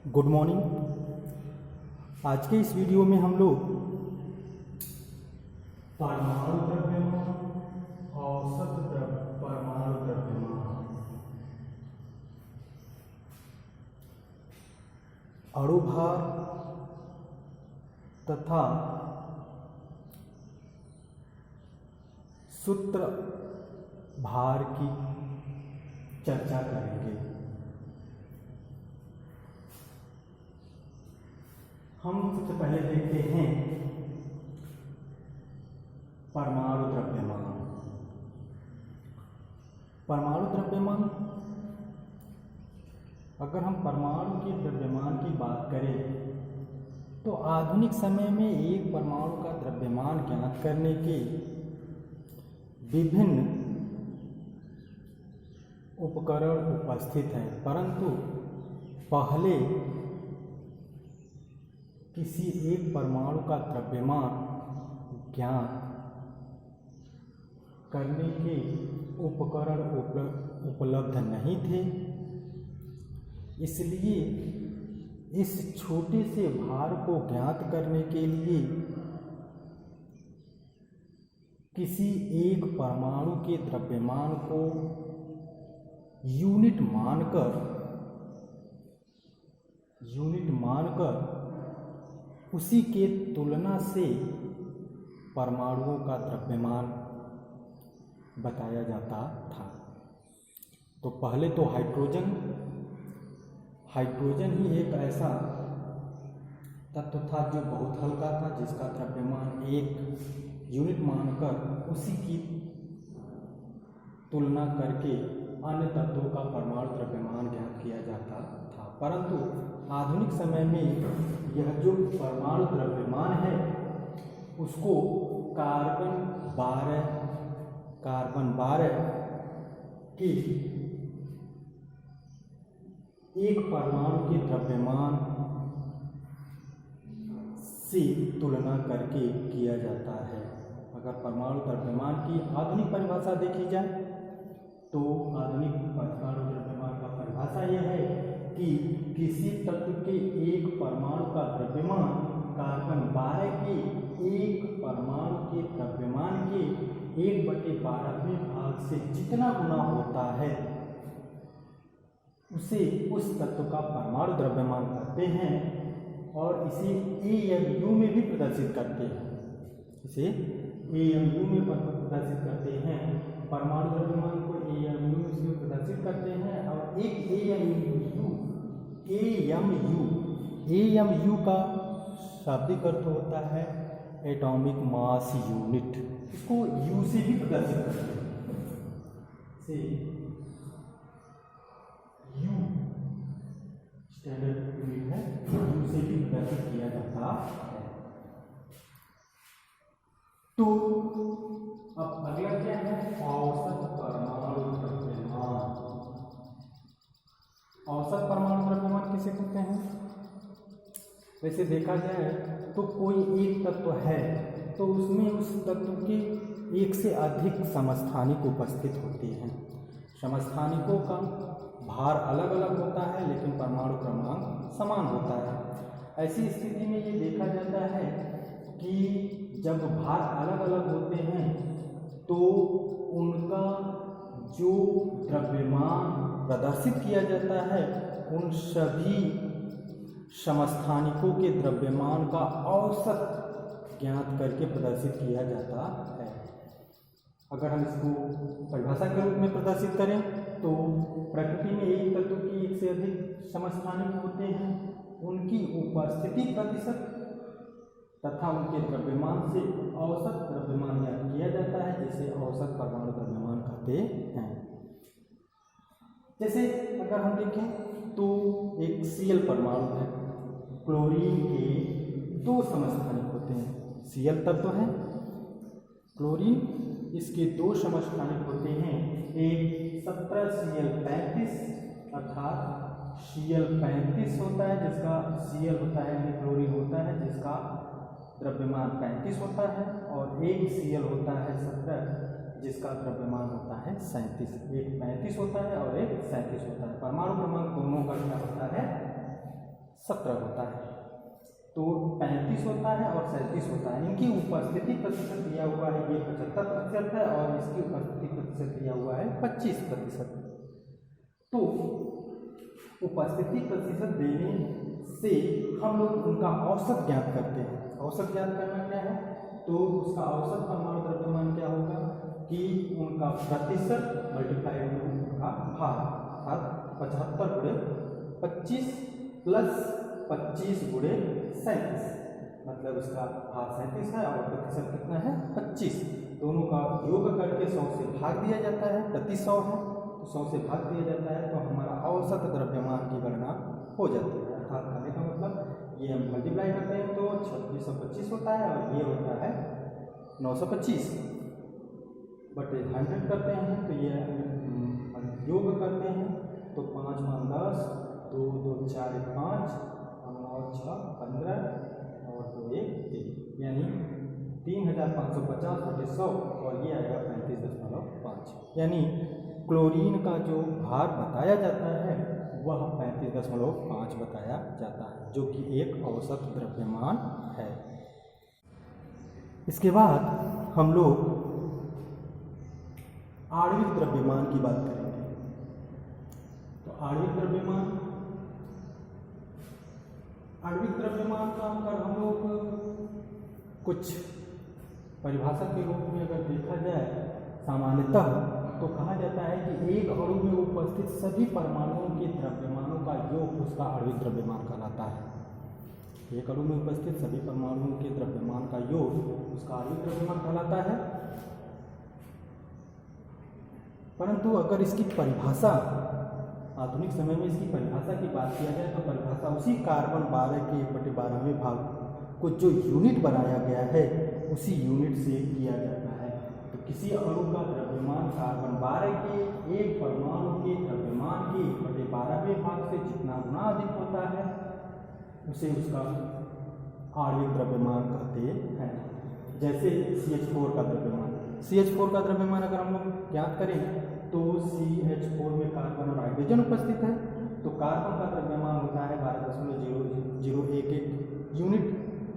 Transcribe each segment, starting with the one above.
Good morning. आज के इस वीडियो में हम लोग परमाणु द्रव्यमान, औसत परमाणु द्रव्यमान, अणुभार तथा सूत्र भार की चर्चा करेंगे। हम सबसे पहले देखते हैं परमाणु द्रव्यमान। परमाणु द्रव्यमान, अगर हम परमाणु के द्रव्यमान की बात करें तो आधुनिक समय में एक परमाणु का द्रव्यमान ज्ञात करने के विभिन्न उपकरण उपस्थित हैं, परंतु पहले किसी एक परमाणु का द्रव्यमान ज्ञात करने के उपकरण उपलब्ध नहीं थे। इसलिए इस छोटे से भार को ज्ञात करने के लिए किसी एक परमाणु के द्रव्यमान को यूनिट मानकर उसी के तुलना से परमाणुओं का द्रव्यमान बताया जाता था। तो पहले तो हाइड्रोजन ही एक ऐसा तत्व था जो बहुत हल्का था, जिसका द्रव्यमान एक यूनिट मानकर उसी की तुलना करके अन्य तत्वों का परमाणु द्रव्यमान ज्ञात किया जाता था। परंतु आधुनिक समय में यह जो परमाणु द्रव्यमान है उसको कार्बन 12 की एक परमाणु के द्रव्यमान से तुलना करके किया जाता है। अगर परमाणु द्रव्यमान की आधुनिक परिभाषा देखी जाए तो आधुनिक परमाणु द्रव्यमान का परिभाषा यह है कि किसी तत्व के एक परमाणु का द्रव्यमान कार्बन 12 के एक परमाणु के द्रव्यमान के 1/12वें भाग से जितना गुना होता है उसे उस तत्व का परमाणु द्रव्यमान कहते हैं और इसे AMU में भी प्रदर्शित करते हैं। परमाणु द्रव्यमान को AMU से प्रदर्शित करते हैं और एक AMU का शाब्दिक अर्थ होता है एटॉमिक मास यूनिट। इसको U से भी प्रदर्शित करते हैं, U स्टैंडर्ड यूनिट है, U से भी प्रदर्शित किया जाता है। तो अब अगला क्या है? औसत परमाणु द्रव्यमान। औसत परमाणु द्रव्यमान किसे कहते हैं? वैसे देखा जाए तो कोई एक तत्व है तो उसमें उस तत्व के एक से अधिक समस्थानिक उपस्थित होते हैं। समस्थानिकों का भार अलग अलग होता है लेकिन परमाणु क्रमांक समान होता है। ऐसी स्थिति में ये देखा जाता है कि जब भार अलग अलग होते हैं तो उनका जो द्रव्यमान प्रदर्शित किया जाता है उन सभी समस्थानिकों के द्रव्यमान का औसत ज्ञात करके प्रदर्शित किया जाता है। अगर हम इसको परिभाषा के रूप में प्रदर्शित करें तो प्रकृति में एक तत्व की एक से अधिक समस्थानिक होते हैं, उनकी उपस्थिति प्रतिशत तथा उनके द्रव्यमान से औसत द्रव्यमान ज्ञात किया जाता है, जिसे औसत परमाणु द्रव्यमान कहते हैं। जैसे अगर हम देखें तो एक Cl परमाणु है, क्लोरीन के 2 समस्थानिक होते हैं। Cl तत्व है, क्लोरीन इसके 2 समस्थानिक होते हैं। एक 17Cl35 अर्थात Cl35 होता है, जिसका Cl होता है यानी क्लोरीन होता है जिसका द्रव्यमान 35 होता है, और एक Cl होता है 17 जिसका द्रव्यमान होता है 37। एक 35 होता है और एक 37 होता है। परमाणु क्रमांक दोनों का क्या होता है? 17 होता है। तो 35 होता है और 37 होता है। इनकी उपस्थिति प्रतिशत दिया हुआ है, ये 75% है और इसकी उपस्थिति प्रतिशत दिया हुआ है 25%। तो उपस्थिति प्रतिशत देने से हम लोग उनका औसत ज्ञात करते हैं। औसत ज्ञात करना क्या है, तो उसका औसत परमाणु द्रव्यमान क्या होगा कि उनका प्रतिशत मल्टीप्लाई में उनका भार, अर्थात 75 गुणे 25 प्लस 25 गुणे 37, मतलब इसका भार 37 है और प्रतिशत कितना है 25। दोनों का योग करके 100 से भाग दिया जाता है, प्रति 100 है तो 100 से भाग दिया जाता है, तो हमारा औसत द्रव्यमान की गणना हो जाती है। अर्थात करने का मतलब ये हम मल्टीप्लाई करते हैं तो 2625 होता है और ये होता है 925 बटे 100 करते हैं तो ये योग करते हैं तो 5 5 10, 2 2 4 5, 9 6 15 और 2 1 3, यानी 3550 बटे 100 और ये आएगा 35.5। यानी क्लोरीन का जो भार बताया जाता है वह 35.5 बताया जाता है, जो कि एक औसत द्रव्यमान है। इसके बाद हम लोग आणविक द्रव्यमान की बात करेंगे। तो आणविक द्रव्यमान का अगर हम लोग कुछ परिभाषा के रूप में अगर देखा जाए सामान्यतः, तो कहा जाता है कि एक अणु में उपस्थित सभी परमाणुओं के द्रव्यमानों का योग उसका आणविक द्रव्यमान कहलाता है। एक अणु में उपस्थित सभी परमाणुओं के द्रव्यमान का योग उसका आणविक द्रव्यमान कहलाता है। परंतु अगर इसकी परिभाषा आधुनिक समय में इसकी परिभाषा की बात किया जाए तो परिभाषा उसी कार्बन 12 के 1/12वें भाग को जो यूनिट बनाया गया है उसी यूनिट से किया जाता है। तो किसी अणु का द्रव्यमान कार्बन 12 के एक परमाणु के द्रव्यमान के 1/12वें भाग से जितना गुना अधिक होता है उसे उसका आणविक द्रव्यमान कहते हैं। जैसे CH4 का द्रव्यमान, CH4 का द्रव्यमान अगर हम लोग ज्ञात करें तो CH4 में कार्बन और हाइड्रोजन उपस्थित है, तो कार्बन का द्रव्यमान होता है 12.0011 यूनिट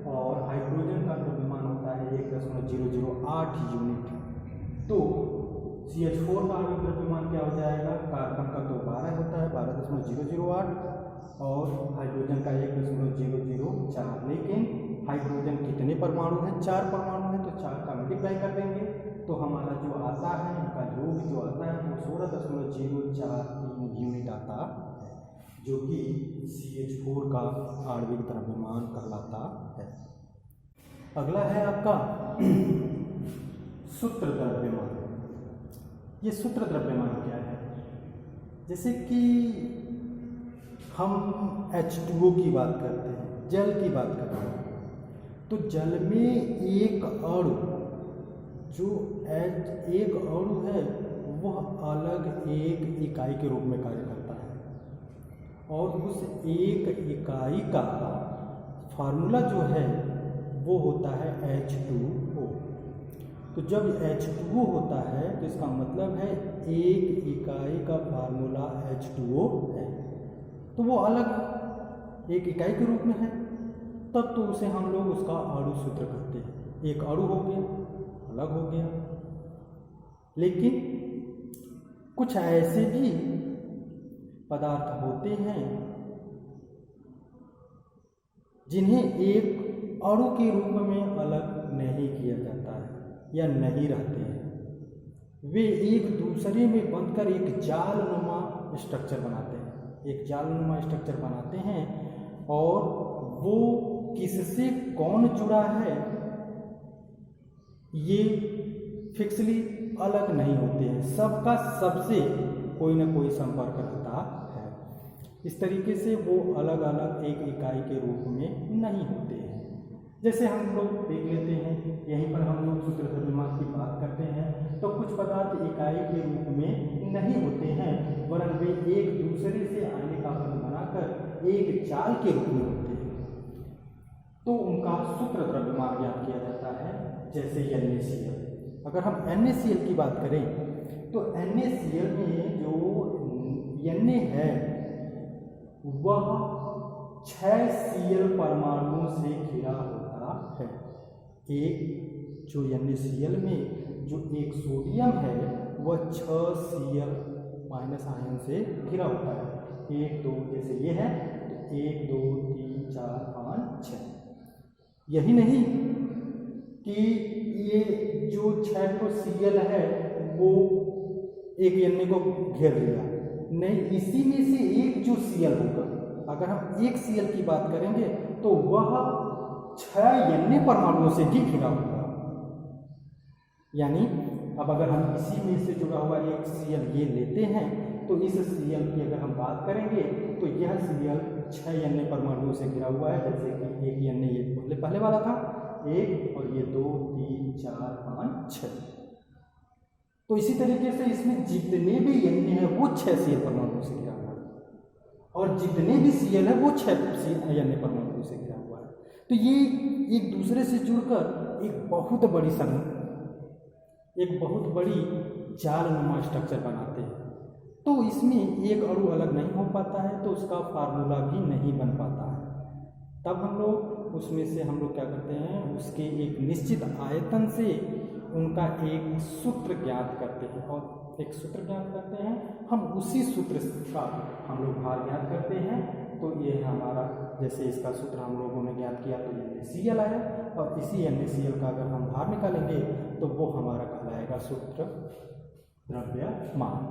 और हाइड्रोजन का द्रव्यमान होता है 1.008 यूनिट। तो CH4 का आणविक द्रव्यमान क्या हो जाएगा, कार्बन का तो 12 होता है 12.008 और हाइड्रोजन का 1.004। लेकिन हाइड्रोजन कितने परमाणु हैं, 4 परमाणु हैं, तो 4 का मल्टीप्लाई कर देंगे तो हमारा जो आता है इनका योग जो आता है वो 16.043 यूनिट आता है, जो कि CH4 का आणविक द्रव्यमान कहलाता है। अगला है आपका सूत्र द्रव्यमान। ये सूत्र द्रव्यमान क्या है, जैसे कि हम H2O की बात करते हैं, जल की बात करते हैं, तो जल में एक अणु जो एक अणु है वह अलग एक इकाई के रूप में कार्य करता है और उस एक इकाई का फार्मूला जो है वो होता है H2O। तो जब H2O होता है तो इसका मतलब है एक इकाई का फार्मूला H2O है, तो वो अलग एक इकाई के रूप में है, तब तो उसे हम लोग उसका अणु सूत्र कहते हैं। एक अणु हो गया, अलग हो गया। लेकिन कुछ ऐसे भी पदार्थ होते हैं जिन्हें एक अणु के रूप में अलग नहीं किया जाता है या नहीं रहते हैं। वे एक दूसरे में बंधकर एक जालनुमा स्ट्रक्चर बनाते हैं, एक जालनुमा स्ट्रक्चर बनाते हैं और वो किससे कौन जुड़ा है ये फिक्सली अलग नहीं होते हैं, सबका सबसे कोई ना कोई संपर्क रहता है। इस तरीके से वो अलग अलग एक इकाई के रूप में नहीं होते हैं। जैसे हम लोग देख लेते हैं, यहीं पर हम लोग सूत्र द्रव्यमान की बात करते हैं तो कुछ पदार्थ इकाई के रूप में नहीं होते हैं वरन वे एक दूसरे से आने का बंध बनाकर एक जाल के रूप में होते हैं, तो उनका सूत्र द्रव्यमान ज्ञात किया जाता है। जैसे NaCl, अगर हम NaCl की बात करें तो NaCl में जो Na है वह 6 Cl परमाणुओं से घिरा होता है। एक जो NaCl में जो एक सोडियम है वह 6 Cl माइनस आयन से घिरा होता है। 1 2 जैसे ये है तो 1 2 3 4 5 6। यही नहीं कि ये जो 6 तो Cl है वो एक Na को घेर लिया, नहीं, इसी में से एक जो Cl होगा, अगर हम एक Cl की बात करेंगे तो वह 6 Na परमाणुओं से भी घिरा होगा। यानी अब अगर हम इसी में से जुड़ा हुआ एक Cl ये लेते हैं तो इस Cl की अगर हम बात करेंगे तो यह Cl 6 Na परमाणुओं से घिरा हुआ है। जैसे कि एक Na ये पहले वाला था 1 और ये 2 3 4 5 6। तो इसी तरीके से इसमें जितने भी Na है वो 6 Cl परमाणुओं से घिरा हुआ है और जितने भी Cl है वो 6 Na परमाणुओं से घिरा हुआ है। तो ये एक दूसरे से जुड़कर एक बहुत बड़ी जालनुमा स्ट्रक्चर बनाते हैं। तो इसमें एक अणु अलग नहीं हो पाता है तो उसका फार्मूला भी नहीं बन पाता है। तब हम लोग क्या करते हैं, उसके एक निश्चित आयतन से उनका एक सूत्र ज्ञात करते हैं और एक सूत्र ज्ञात करते हैं, हम उसी सूत्र का हम लोग भार ज्ञात करते हैं। तो ये हमारा, जैसे इसका सूत्र हम लोगों ने ज्ञात किया तो NaCl आया और इसी NaCl का अगर हम भार निकालेंगे तो वो हमारा कहलाएगा सूत्र द्रव्यमान।